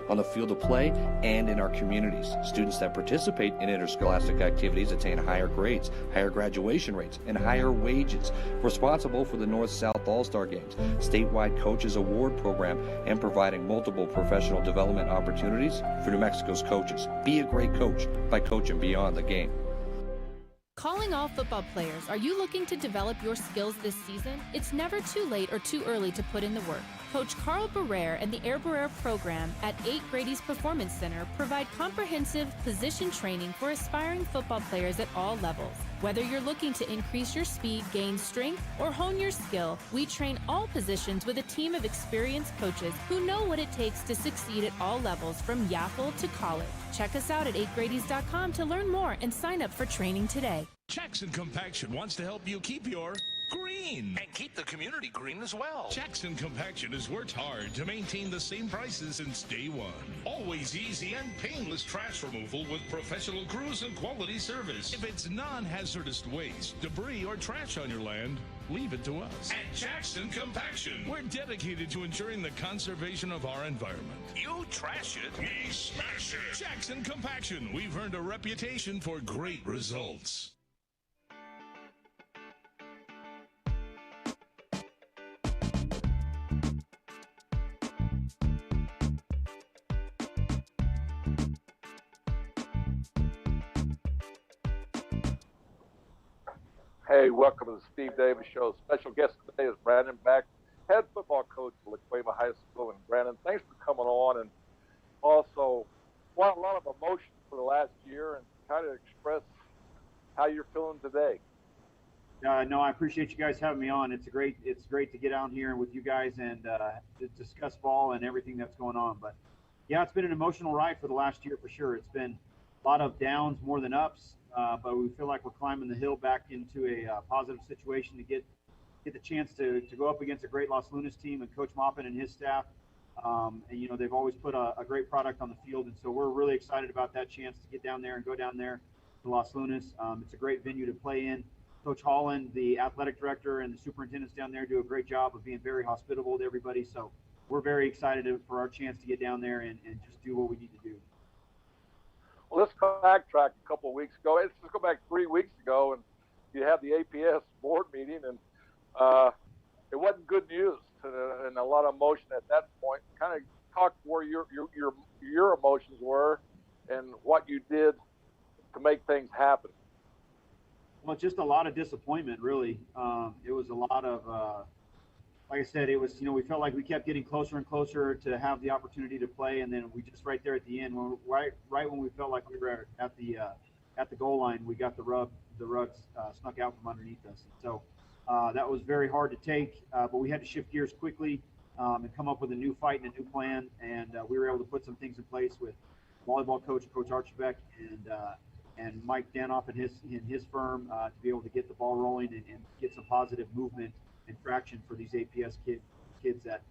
on the field of play and in our communities. Students that participate in interscholastic activities attain higher grades, higher graduation rates, and higher wages. Responsible for the North-South All-Star Games, statewide coaches award program, and providing multiple professional development opportunities for New Mexico's coaches. Be a great coach by coaching beyond the game. Calling all football players, are you looking to develop your skills this season? It's never too late or too early to put in the work. Coach Carl Barrere and the Air Barrere program at 8 Grady's Performance Center provide comprehensive position training for aspiring football players at all levels. Whether you're looking to increase your speed, gain strength, or hone your skill, we train all positions with a team of experienced coaches who know what it takes to succeed at all levels from Yaffle to college. Check us out at 8gradys.com to learn more and sign up for training today. Jackson Compaction wants to help you keep your green and keep the community green as well. Jackson Compaction has worked hard to maintain the same prices since day one. Always easy and painless trash removal with professional crews and quality service. If it's non-hazardous waste, debris, or trash on your land, leave it to us. At Jackson Compaction, we're dedicated to ensuring the conservation of our environment. You trash it, we smash it. Jackson Compaction, we've earned a reputation for great results. Hey, welcome to the Steve Davis Show. Special guest today is Brandon Beck, head football coach for La Cueva High School. And Brandon, thanks for coming on, and also want a lot of emotion for the last year and kind of express how you're feeling today. No, I appreciate you guys having me on. It's great to get out here with you guys and to discuss ball and everything that's going on. But yeah, it's been an emotional ride for the last year for sure. It's been a lot of downs more than ups. But we feel like we're climbing the hill back into a positive situation to get the chance to go up against a great Los Lunas team and Coach Maupin and his staff. And, you know, they've always put a great product on the field. And so we're really excited about that chance to get down there and go down there to Los Lunas. It's a great venue to play in. Coach Holland, the athletic director, and the superintendents down there do a great job of being very hospitable to everybody. So we're very excited for our chance to get down there and just do what we need to do. Well, let's backtrack a couple of weeks ago. Let's go back 3 weeks ago, and you had the APS board meeting, and it wasn't good news, and a lot of emotion at that point. Kind of talk where your emotions were, and what you did to make things happen. Well, just a lot of disappointment, really. It was a lot of, like I said, it was, you know, we felt like we kept getting closer and closer to have the opportunity to play, and then we just right there at the end, right when we felt like we were at the goal line, we got the rugs snuck out from underneath us. And so that was very hard to take, but we had to shift gears quickly and come up with a new fight and a new plan, and we were able to put some things in place with volleyball coach Archibek and Mike Danoff and his firm to be able to get the ball rolling and get some positive movement and traction for these APS kids that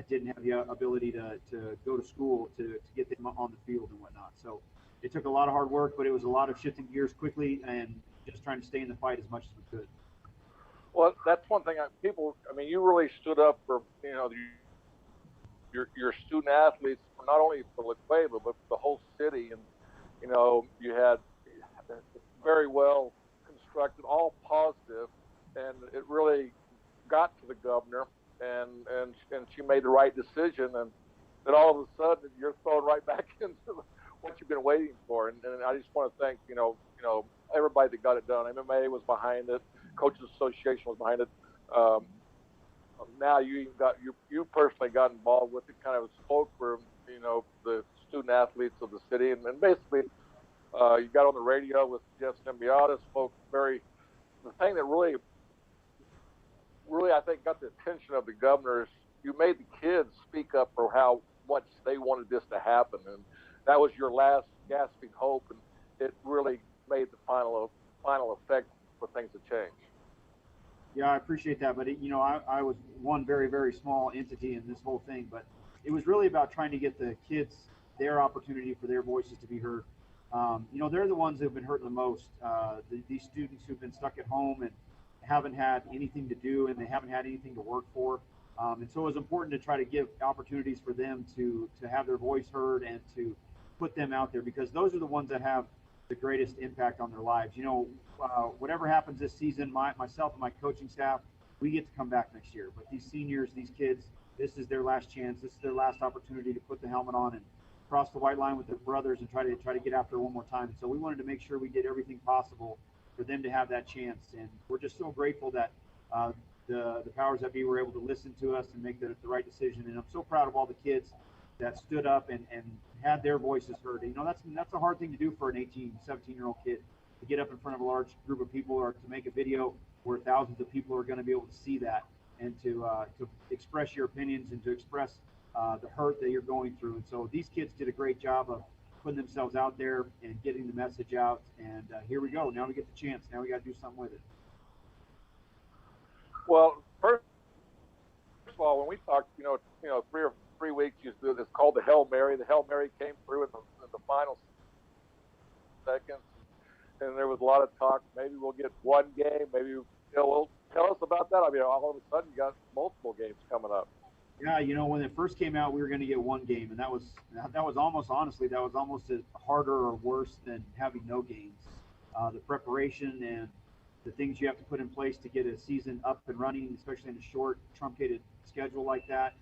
didn't have the ability to go to school to get them on the field and whatnot. So it took a lot of hard work, but it was a lot of shifting gears quickly and just trying to stay in the fight as much as we could. Well, that's one thing. You really stood up for, you know, your student athletes, not only for La Cueva, but for the whole city. And, you know, you had very well constructed, all positive, and it really got to the governor, and she made the right decision, and then all of a sudden you're thrown right back into what you've been waiting for. And I just want to thank you know everybody that got it done. MMA was behind it, Coaches Association was behind it. Now you personally got involved with it, kind of spoke for the student athletes of the city, and basically you got on the radio with Jeff Symbiotis, spoke the thing that really I think got the attention of the governor is you made the kids speak up for how much they wanted this to happen, and that was your last gasping hope, and it really made the final effect for things to change. Yeah, I appreciate that, but I was one very, very small entity in this whole thing, but it was really about trying to get the kids their opportunity for their voices to be heard. They're the ones that have been hurting the most. These students who've been stuck at home and haven't had anything to do, and they haven't had anything to work for. And so it was important to try to give opportunities for them to have their voice heard and to put them out there, because those are the ones that have the greatest impact on their lives. Whatever happens this season, myself and my coaching staff, we get to come back next year. But these seniors, these kids, this is their last chance. This is their last opportunity to put the helmet on and cross the white line with their brothers and try to get after it one more time. And so we wanted to make sure we did everything possible for them to have that chance. And we're just so grateful that the powers that be were able to listen to us and make the right decision. And I'm so proud of all the kids that stood up and had their voices heard. That's a hard thing to do for an 18, 17-year-old kid, to get up in front of a large group of people or to make a video where thousands of people are going to be able to see that, and to express your opinions and to express the hurt that you're going through. And so these kids did a great job of putting themselves out there and getting the message out. And here we go. Now we get the chance. Now we got to do something with it. Well, first of all, when we talked, 3 weeks, it's called the Hail Mary. The Hail Mary came through in the final seconds, and there was a lot of talk. Maybe we'll get one game. Maybe tell us about that. I mean, all of a sudden you got multiple games coming up. Yeah, when it first came out, we were going to get one game, and that was almost as harder or worse than having no games. The preparation and the things you have to put in place to get a season up and running, especially in a short, truncated schedule like that.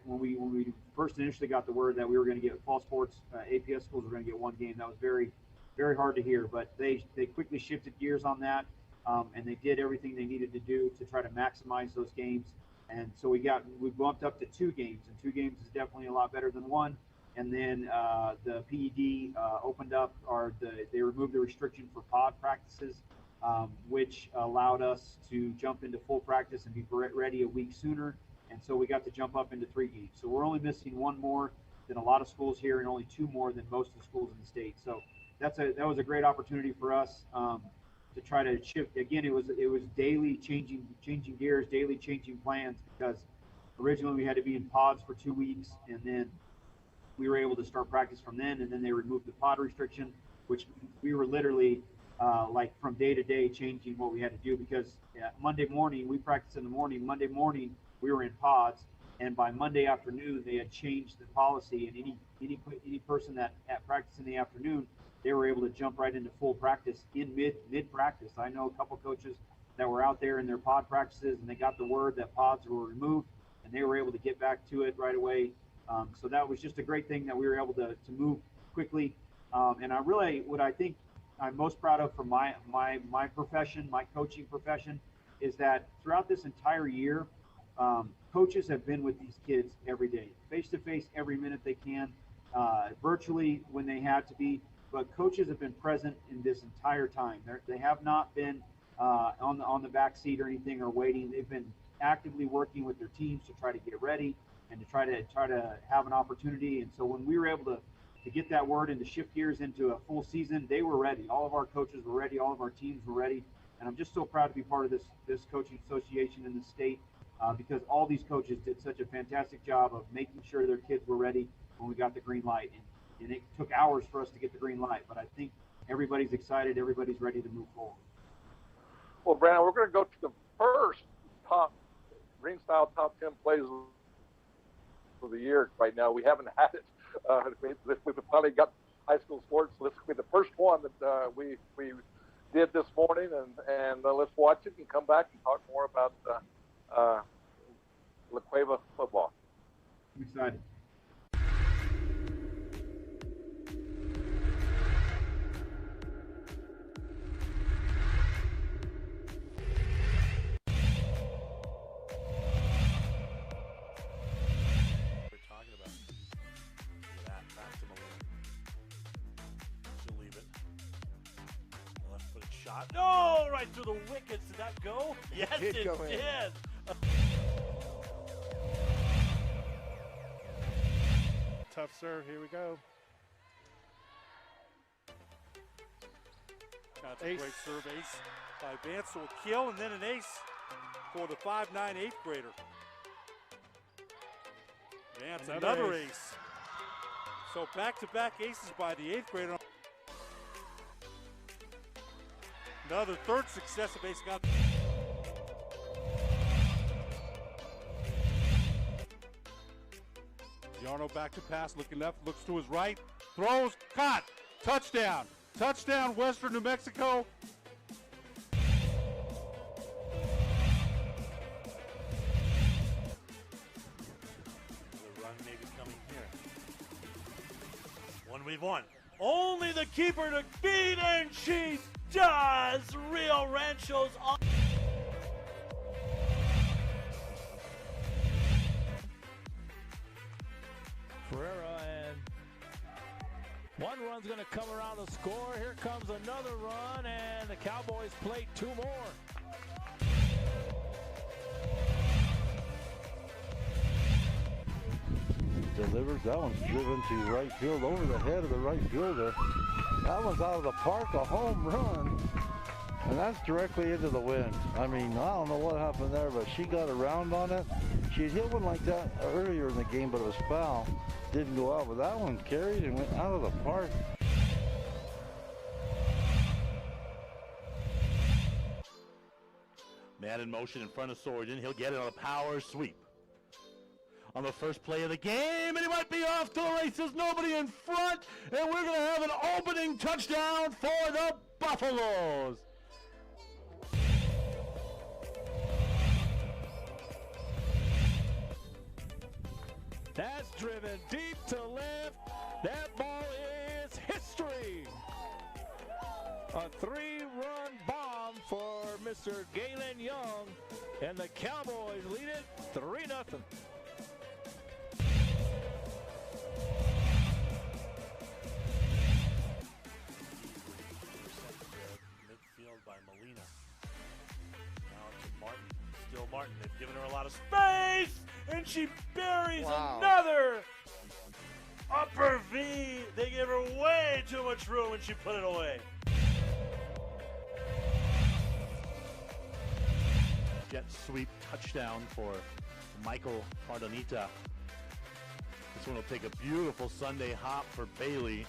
When we first initially got the word that we were going to get fall sports, APS schools were going to get one game, that was very, very hard to hear. But they quickly shifted gears on that, and they did everything they needed to do to try to maximize those games. And so we bumped up to 2 games, and 2 games is definitely a lot better than 1. And then the PED opened up, they removed the restriction for pod practices, which allowed us to jump into full practice and be ready a week sooner. And so we got to jump up into 3 games. So we're only missing 1 more than a lot of schools here, and only 2 more than most of the schools in the state. So that was a great opportunity for us to try to shift. Again, it was daily changing gears, daily changing plans, because originally we had to be in pods for 2 weeks, and then we were able to start practice from then. And then they removed the pod restriction, which we were literally like from day to day changing what we had to do, because Monday morning we practiced in the morning. Monday morning we were in pods, and by Monday afternoon they had changed the policy, and any person that at practice in the afternoon, they were able to jump right into full practice in mid practice. I know a couple coaches that were out there in their pod practices, and they got the word that pods were removed, and they were able to get back to it right away. So that was just a great thing that we were able to move quickly. And what I think I'm most proud of for my profession, my coaching profession, is that throughout this entire year, coaches have been with these kids every day, face-to-face every minute they can, virtually when they had to be. But coaches have been present in this entire time. They have not been on the back seat or anything or waiting. They've been actively working with their teams to try to get ready and to try to have an opportunity. And so when we were able to get that word and to shift gears into a full season, they were ready. All of our coaches were ready. All of our teams were ready. And I'm just so proud to be part of this coaching association in the state, because all these coaches did such a fantastic job of making sure their kids were ready when we got the green light. And it took hours for us to get the green light, but I think everybody's excited. Everybody's ready to move forward. Well, Brandon, we're going to go to the first Green Style top 10 plays of the year right now. We haven't had it. We've finally got high school sports. So this will be the first one that we did this morning, and let's watch it and come back and talk more about La Cueva football. I'm excited. No, right through the wickets. Did that go? Yes, it did. Tough serve. Here we go. That's a great serve, ace by Vance will kill, and then an ace for the 5'9" 8th grader. Vance, another ace. So back-to-back aces by the 8th grader. Another third successive ace. Yarno back to pass, looking left, looks to his right, throws, caught, touchdown. Touchdown, Western New Mexico. The run may be coming here. 1v1. Only the keeper to beat, and she does. Rio Rancho's on. Ferreira, and one run's going to come around the score. Here comes another run, and the Cowboys play two more. Delivers. That one's driven to right field, over the head of the right fielder. That one's out of the park, a home run. And that's directly into the wind. I mean, I don't know what happened there, but she got around on it. She had hit one like that earlier in the game, but it was foul. Didn't go out, but that one carried and went out of the park. Man in motion in front of Sordin. He'll get it on a power sweep. On the first play of the game, and he might be off to the races. Nobody in front, and we're going to have an opening touchdown for the Buffaloes. That's driven deep to left. That ball is history. A three-run bomb for Mr. Galen Young, and the Cowboys lead it 3-0. Midfield by Molina. Now to Martin. Still Martin. They've given her a lot of space, and she buries another upper V. They gave her way too much room, and she put it away. Jet sweep touchdown for Michael Pardonita. This one will take a beautiful Sunday hop for Bailey.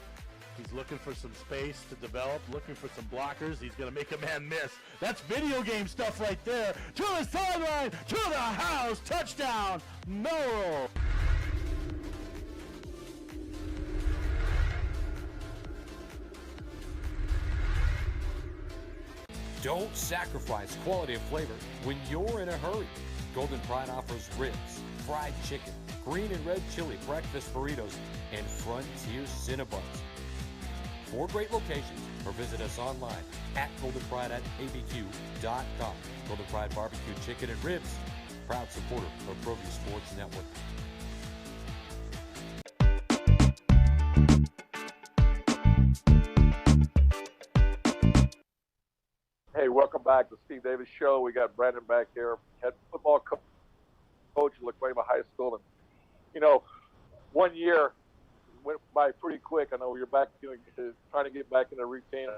He's looking for some space to develop, looking for some blockers. He's going to make a man miss. That's video game stuff right there. To the sideline, to the house, touchdown, Merrill. Don't sacrifice quality of flavor when you're in a hurry. Golden Pride offers ribs, fried chicken, green and red chili breakfast burritos, and Frontier Cinnabons. 4 great locations, or visit us online at goldenpride@abq.com. Golden Pride Barbecue Chicken and Ribs, proud supporter of ProView Sports Network. Hey, welcome back to Steve Davis Show. We got Brandon back here, head football coach at La Cueva High School. And, you know, 1 year went by pretty quick. I know you're back trying to get back in the routine.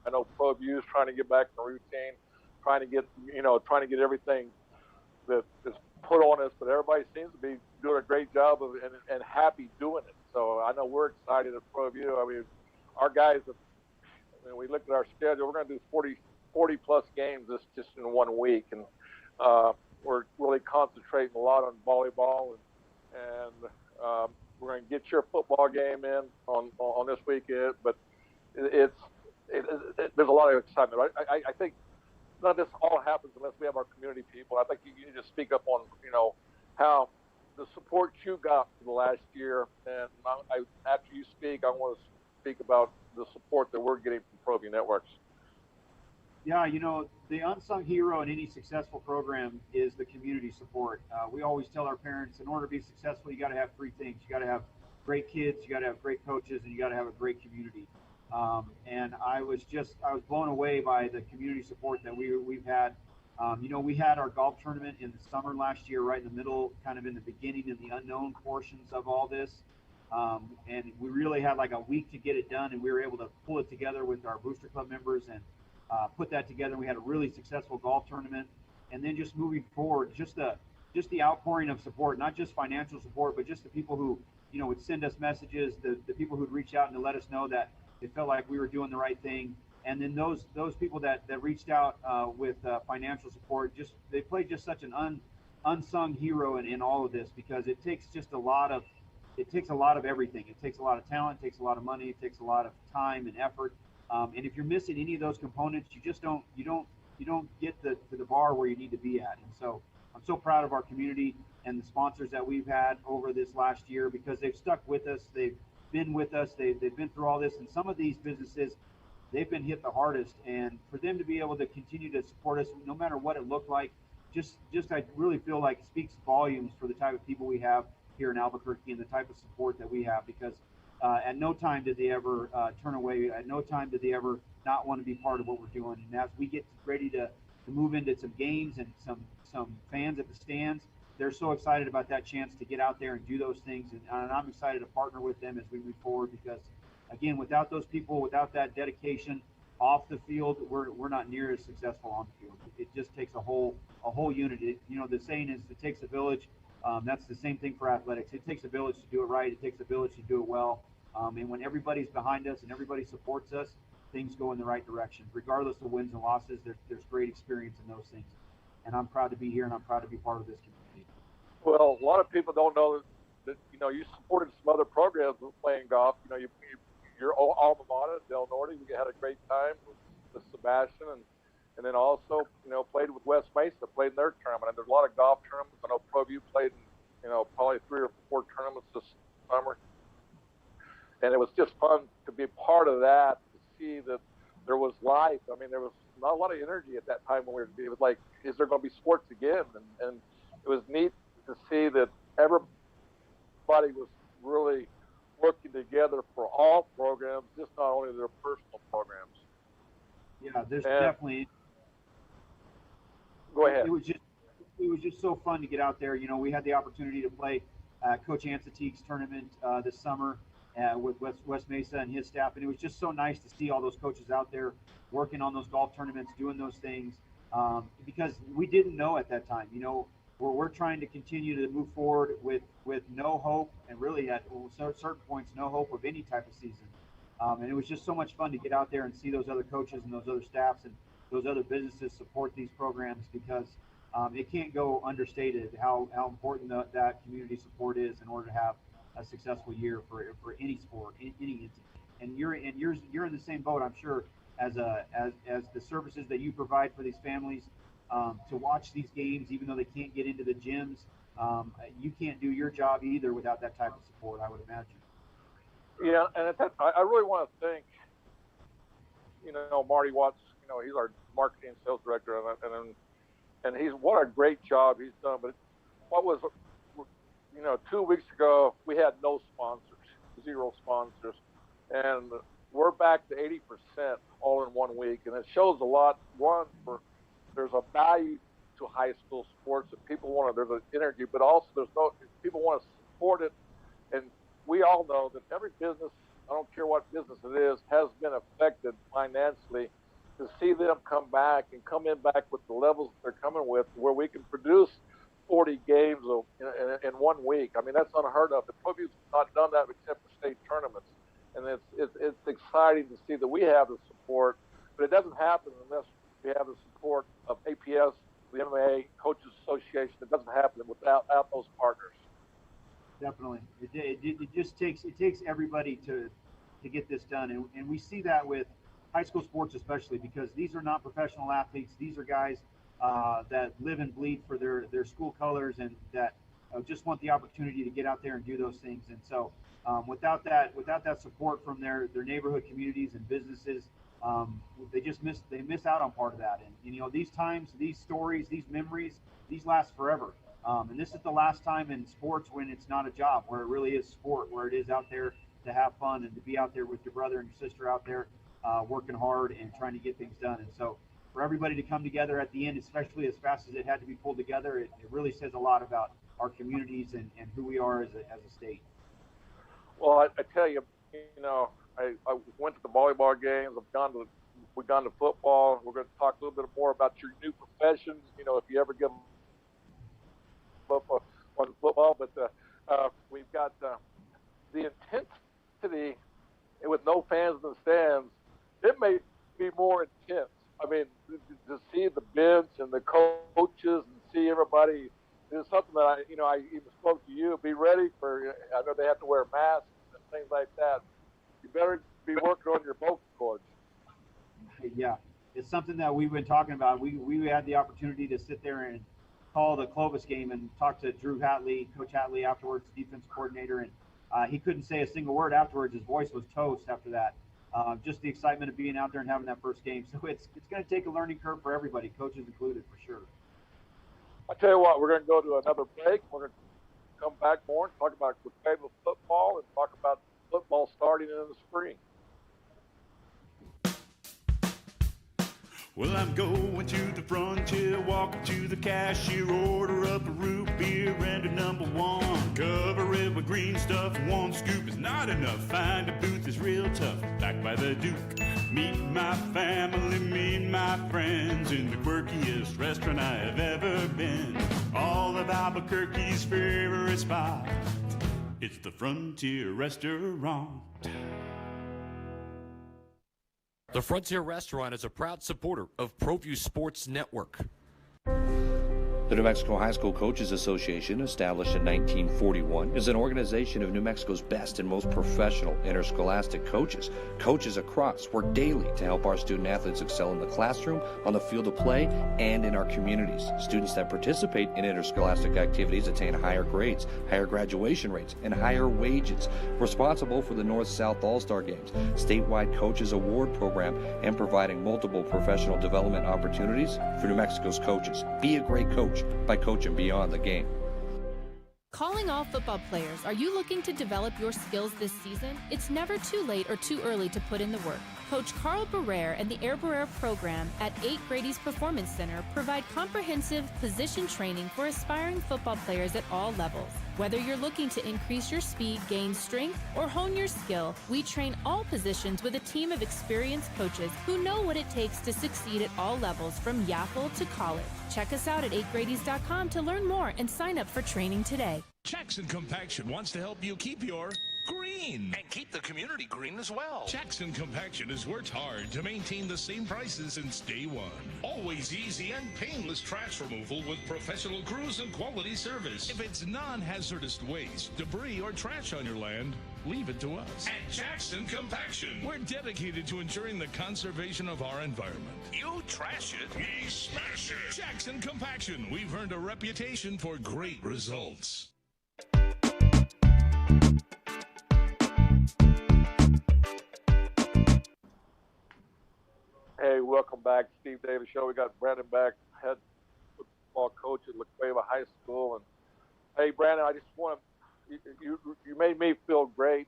I know ProView is trying to get back in the routine, trying to get everything that is put on us, but everybody seems to be doing a great job of and happy doing it. So I know we're excited at ProView. I mean, our guys have, we looked at our schedule. We're going to do 40 plus games just in 1 week, and we're really concentrating a lot on volleyball, and we're going to get your football game in on this weekend. But there's a lot of excitement. I think none of this all happens unless we have our community people. I think you need to speak up on how the support you got for the last year, and after you speak, I want to speak about the support that we're getting from ProView Networks. Yeah, the unsung hero in any successful program is the community support. We always tell our parents, in order to be successful, you got to have 3 things. You got to have great kids, you got to have great coaches, and you got to have a great community. And I was blown away by the community support that we've had. We had our golf tournament in the summer last year, right in the middle, kind of in the beginning and the unknown portions of all this. And we really had like a week to get it done, and we were able to pull it together with our Booster Club members and put that together. We had a really successful golf tournament, and then just moving forward, just the outpouring of support, not just financial support, but just the people who would send us messages, the people who'd reach out and to let us know that they felt like we were doing the right thing, and then those people that reached out with financial support, they played just such an unsung hero in all of this, because it takes just a lot of everything. It takes a lot of talent, it takes a lot of money, it takes a lot of time and effort. And if you're missing any of those components, you don't get to the bar where you need to be at. And so I'm so proud of our community and the sponsors that we've had over this last year, because they've stuck with us. They've been with us. They've been through all this. And some of these businesses, they've been hit the hardest. And for them to be able to continue to support us, no matter what it looked like, just I really feel like speaks volumes for the type of people we have here in Albuquerque and the type of support that we have, because at no time did they ever turn away. At no time did they ever not want to be part of what we're doing. And as we get ready to move into some games and some fans at the stands, they're so excited about that chance to get out there and do those things. And I'm excited to partner with them as we move forward, because, again, without those people, without that dedication off the field, we're not near as successful on the field. It just takes a whole unit. The saying is, it takes a village. That's the same thing for athletics. It takes a village to do it right. It takes a village to do it well. And when everybody's behind us and everybody supports us, things go in the right direction. Regardless of wins and losses, there's great experience in those things. And I'm proud to be here, and I'm proud to be part of this community. Well, a lot of people don't know that you supported some other programs with playing golf. Your alma mater, Del Norte, you had a great time with Sebastian, and then also played with West Mesa, played in their tournament. And there's a lot of golf tournaments. I know ProView played in probably 3 or 4 tournaments this summer, and it was just fun to be part of that, to see that there was life. I mean, there was not a lot of energy at that time when it was like, is there going to be sports again? And it was neat to see that everybody was really working together for all programs, just not only their personal programs. Yeah, there's definitely. Go ahead. It was just so fun to get out there. We had the opportunity to play Coach Ansateek's tournament this summer with West Mesa and his staff, and it was just so nice to see all those coaches out there working on those golf tournaments, doing those things, because we didn't know at that time. We're trying to continue to move forward with no hope, and really at certain points, no hope of any type of season. And it was just so much fun to get out there and see those other coaches and those other staffs and those other businesses support these programs, because it can't go understated how important that community support is in order to have a successful year for any sport, any entity. And you're in the same boat, I'm sure, as the services that you provide for these families. To watch these games, even though they can't get into the gyms, you can't do your job either without that type of support, I would imagine. Yeah, and I really want to thank, Marty Watts. He's our marketing and sales director, and he's, what a great job he's done. But what was, 2 weeks ago, we had no sponsors, 0 sponsors, and we're back to 80% all in 1 week, and it shows a lot. There's a value to high school sports that people want to, there's an energy, but also people want to support it. And we all know that every business, I don't care what business it is, has been affected financially. To see them come back with the levels they're coming with, where we can produce 40 games in 1 week. I mean, that's unheard of. The ProView's not done that except for state tournaments. And it's exciting to see that we have the support, but it doesn't happen unless we have the support of APS, the MMA, Coaches Association. It doesn't happen without those partners. Definitely. It takes everybody to get this done. And we see that with high school sports especially, because these are not professional athletes. These are guys that live and bleed for their school colors, and that just want the opportunity to get out there and do those things. And so without that support from their neighborhood communities and businesses, they miss out on part of that. And these times, these stories, these memories, these last forever. And this is the last time in sports when it's not a job, where it really is sport, where it is out there to have fun and to be out there with your brother and your sister out there working hard and trying to get things done. And so for everybody to come together at the end, especially as fast as it had to be pulled together, it really says a lot about our communities and who we are as a state. Well, I tell you, I went to the volleyball games. We've gone to football. We're going to talk a little bit more about your new professions. If you ever give up on football, but we've got the intensity with no fans in the stands. It may be more intense. I mean, to see the bench and the coaches and see everybody it's something that I even spoke to you. Be ready for. I know they have to wear masks and things like that. You better be working on your vocal cords. Yeah, it's something that we've been talking about. We had the opportunity to sit there and call the Clovis game and talk to Drew Hatley, Coach Hatley afterwards, defense coordinator, and he couldn't say a single word afterwards. His voice was toast after that. Just the excitement of being out there and having that first game. So it's going to take a learning curve for everybody, coaches included, for sure. I tell you what, we're going to go to another break. We're going to come back more and talk about Lefebvre football and talk about football starting in the spring. Well, I'm going to the frontier, walking to the cashier, order up a root beer and a number one. Cover it with green stuff, one scoop is not enough. Find a booth is real tough, back by the Duke. Meet my family, meet my friends in the quirkiest restaurant I have ever been. All of Albuquerque's favorite spot, it's the Frontier Restaurant. The Frontier Restaurant is a proud supporter of ProView Sports Network. The New Mexico High School Coaches Association, established in 1941, is an organization of New Mexico's best and most professional interscholastic coaches. Coaches across work daily to help our student athletes excel in the classroom, on the field of play, and in our communities. Students that participate in interscholastic activities attain higher grades, higher graduation rates, and higher wages. Responsible for the North-South All-Star Games, statewide Coaches Award Program, and providing multiple professional development opportunities for New Mexico's coaches. Be a great coach by coaching beyond the game. Calling all football players, are you looking to develop your skills this season? It's never too late or too early to put in the work. Coach Carl Barrere and the Air Barrere program at 8 Grady's Performance Center provide comprehensive position training for aspiring football players at all levels. Whether you're looking to increase your speed, gain strength, or hone your skill, we train all positions with a team of experienced coaches who know what it takes to succeed at all levels from Yaffle to college. Check us out at 8gradys.com to learn more and sign up for training today. Jackson Compaction wants to help you keep your green. And keep the community green as well. Jackson Compaction has worked hard to maintain the same prices since day one. Always easy and painless trash removal with professional crews and quality service. If it's non-hazardous waste, debris, or trash on your land, leave it to us. At Jackson Compaction, we're dedicated to ensuring the conservation of our environment. You trash it, we smash it. Jackson Compaction, we've earned a reputation for great results. Hey, welcome back, Steve Davis Show. We got Brandon back, head football coach at Lefebvre High School. And hey, Brandon, I just want to, you made me feel great.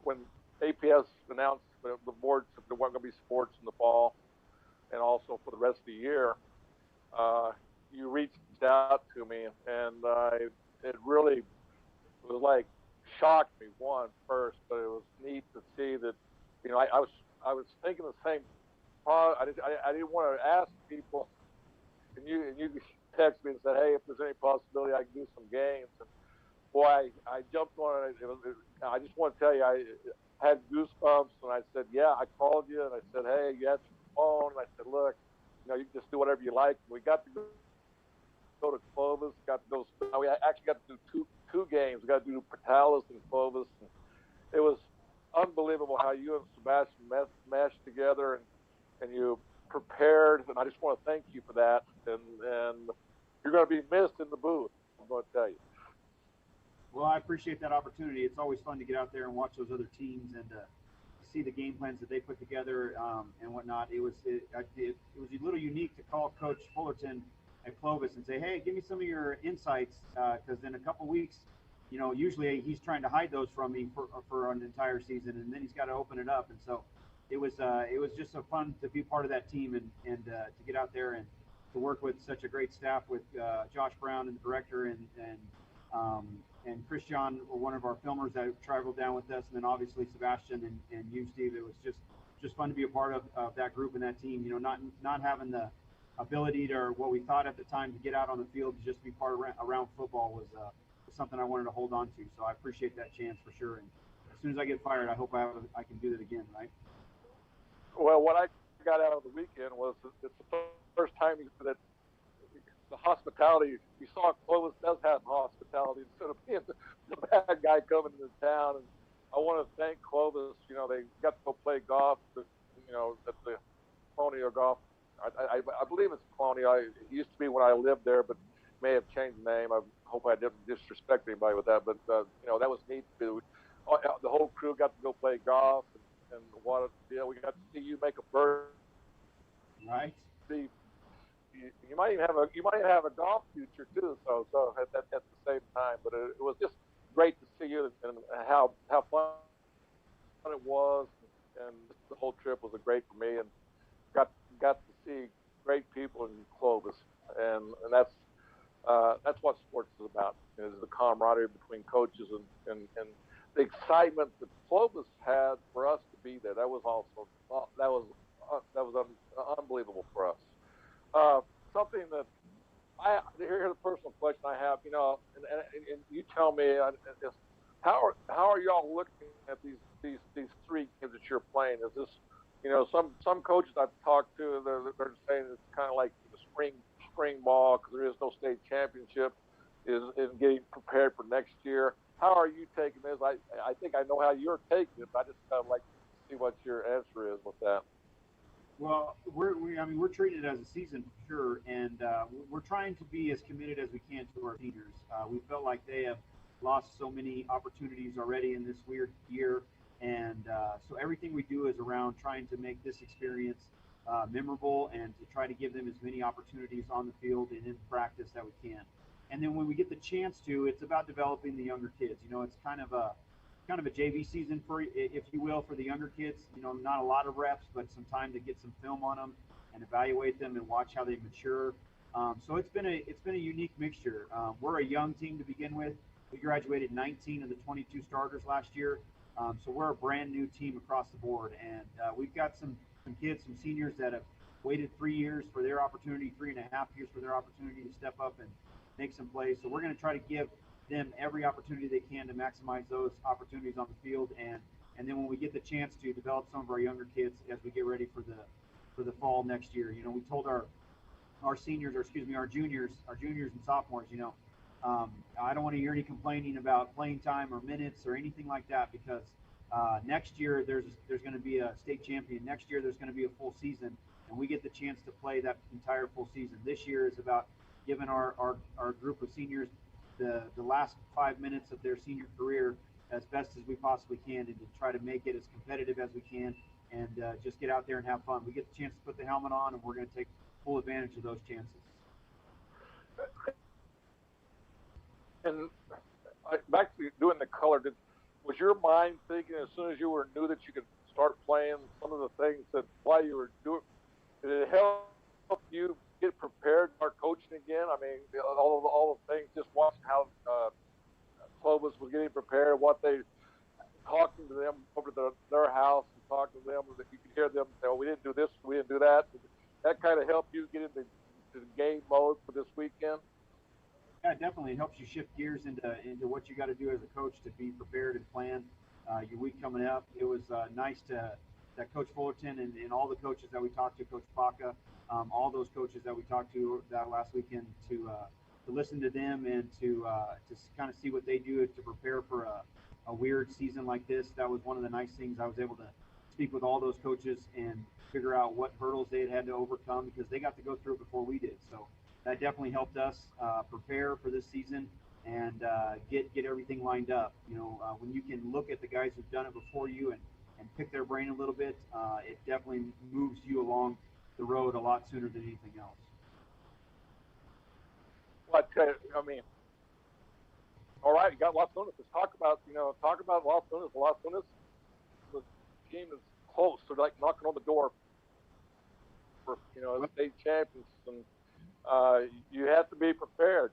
When APS announced the board said there weren't going to be sports in the fall, and also for the rest of the year, you reached out to me, and it really was like shocked me first, but it was neat to see that, I was thinking the same. I didn't want to ask people, and you texted me and said, "Hey, if there's any possibility, I can do some games." And boy, I jumped on it. I just want to tell you, I had goosebumps, and I said, "Yeah." I called you, and I said, "Hey, you answered the phone." And I said, "Look, you can just do whatever you like." And we got to go to Clovis. We actually got to do two games. We got to do Portales and Clovis. And it was unbelievable how you and Sebastian meshed together, and you prepared, and I just want to thank you for that. And you're going to be missed in the booth, I'm going to tell you. Well, I appreciate that opportunity. It's always fun to get out there and watch those other teams and see the game plans that they put together and whatnot. It was a little unique to call Coach Fullerton at Clovis and say, "Hey, give me some of your insights," because in a couple weeks, usually he's trying to hide those from me for an entire season, and then he's got to open it up. And so it was just so fun to be part of that team and to get out there and to work with such a great staff with Josh Brown and the director and Christian, one of our filmers that traveled down with us, and then obviously Sebastian and you, Steve. It was just fun to be a part of that group and that team. Not having the ability or what we thought at the time to get out on the field to just be part around football was something I wanted to hold on to. So I appreciate that chance for sure. And as soon as I get fired, I hope I can do that again, right? Well, what I got out of the weekend was it's the first time that the hospitality. You saw Clovis does have hospitality instead of being the bad guy coming into town. And I want to thank Clovis. You know, they got to go play golf. You know, at the Colonial Golf. I believe it's Colonial. It used to be when I lived there, but may have changed the name. I hope I didn't disrespect anybody with that. But you know, that was neat to do. The whole crew got to go play golf, and what a deal. We got to see you make a bird. Right. See, you might even have a golf future too. So at the same time, but it was just great to see you and how fun it was, and the whole trip was great for me, and got to see great people in Clovis, and that's what sports is about, is the camaraderie between coaches and the excitement that Clovis had for us to be there. That was unbelievable for us. Something that here's a personal question I have, you know, and you tell me, how are y'all looking at these 3 games that you're playing? Is this, you know, some coaches I've talked to, they're saying it's kind of like the spring ball because there is no state championship, is getting prepared for next year. How are you taking this? I think I know how you're taking it, but I just kind of like to see what your answer is with that. Well, we're treating it as a season for sure, and we're trying to be as committed as we can to our seniors. We felt like they have lost so many opportunities already in this weird year, and so everything we do is around trying to make this experience memorable and to try to give them as many opportunities on the field and in practice that we can. And then when we get the chance to, it's about developing the younger kids. You know, it's kind of a JV season for, if you will, for the younger kids. You know, not a lot of reps, but some time to get some film on them and evaluate them and watch how they mature. So it's been a unique mixture. We're a young team to begin with. We graduated 19 of the 22 starters last year. So we're a brand new team across the board, and we've got some kids, some seniors that have waited 3 years for their opportunity, 3.5 years for their opportunity to step up and make some plays. So we're going to try to give them every opportunity they can to maximize those opportunities on the field, and then when we get the chance to develop some of our younger kids as we get ready for the fall next year. You know, we told our seniors, or excuse me, our juniors and sophomores, you know, I don't want to hear any complaining about playing time or minutes or anything like that, because next year there's going to be a state champion. Next year there's going to be a full season, and we get the chance to play that entire full season. This year is about giving our group of seniors the last 5 minutes of their senior career as best as we possibly can, and to try to make it as competitive as we can, and just get out there and have fun. We get the chance to put the helmet on, and we're going to take full advantage of those chances. And back to doing the color, was your mind thinking as soon as you knew that you could start playing some of the things that while you were doing, did it help you get prepared and start coaching again? I mean, all the things, just watching how Clovis was getting prepared, what they talking to them over to their house and talking to them, that you could hear them say, "Oh, we didn't do this, we didn't do that." Did that kind of help you get into the game mode for this weekend? Yeah, definitely. It helps you shift gears into what you got to do as a coach to be prepared and plan your week coming up. It was nice that Coach Fullerton and all the coaches that we talked to, Coach Baca, all those coaches that we talked to that last weekend, to listen to them and to kind of see what they do to prepare for a weird season like this. That was one of the nice things. I was able to speak with all those coaches and figure out what hurdles they had to overcome, because they got to go through it before we did. So that definitely helped us prepare for this season and get everything lined up. You know, when you can look at the guys who've done it before you and pick their brain a little bit, it definitely moves you along the road a lot sooner than anything else. Well, I mean, all right, you got Las Lunas. Let's talk about Las Lunas. Las Lunas, the team is close. They're like knocking on the door for, you know, the state champions, and you have to be prepared.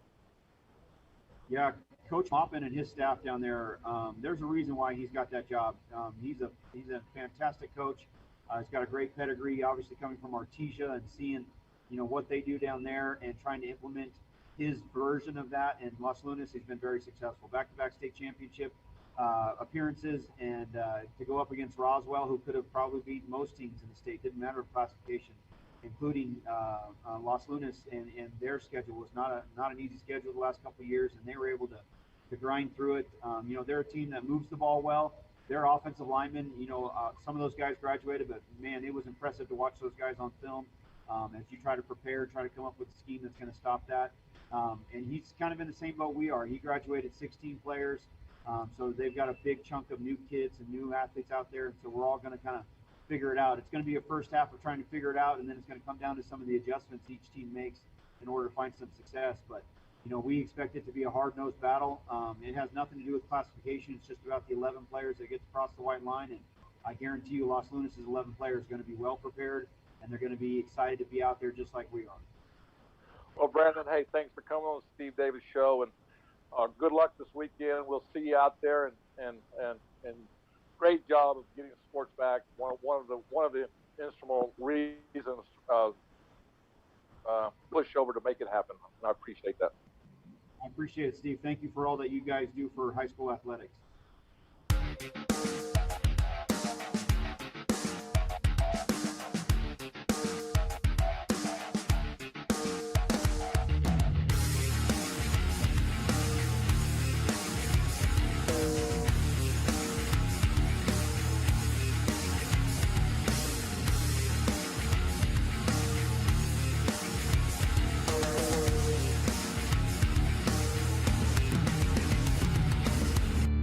Yeah, Coach Moppin and his staff down there, there's a reason why he's got that job. He's a fantastic coach. He's got a great pedigree, obviously coming from Artesia, and seeing, you know, what they do down there and trying to implement his version of that. And Las Lunas, he's been very successful. Back-to-back state championship appearances, and to go up against Roswell, who could have probably beat most teams in the state. Didn't matter of classification. including Los Lunas, and their schedule was not an easy schedule the last couple of years, and they were able to grind through it. They're a team that moves the ball well. Their offensive linemen, some of those guys graduated, but man, it was impressive to watch those guys on film as you try to prepare, try to come up with a scheme that's going to stop that. And he's kind of in the same boat we are. He graduated 16 players, so they've got a big chunk of new kids and new athletes out there, and so we're all going to kind of figure it out. It's going to be a first half of trying to figure it out, and then it's going to come down to some of the adjustments each team makes in order to find some success. But we expect it to be a hard-nosed battle. It has nothing to do with classification. It's just about the 11 players that get across the white line, and I guarantee you Los Lunas' 11 players are going to be well prepared, and they're going to be excited to be out there just like we are. Well, Brandon, hey, thanks for coming on the Steve Davis Show, and good luck this weekend. We'll see you out there, and great job of getting sports back. One of the instrumental reasons push over to make it happen, and I appreciate that. I appreciate it, Steve. Thank you for all that you guys do for high school athletics.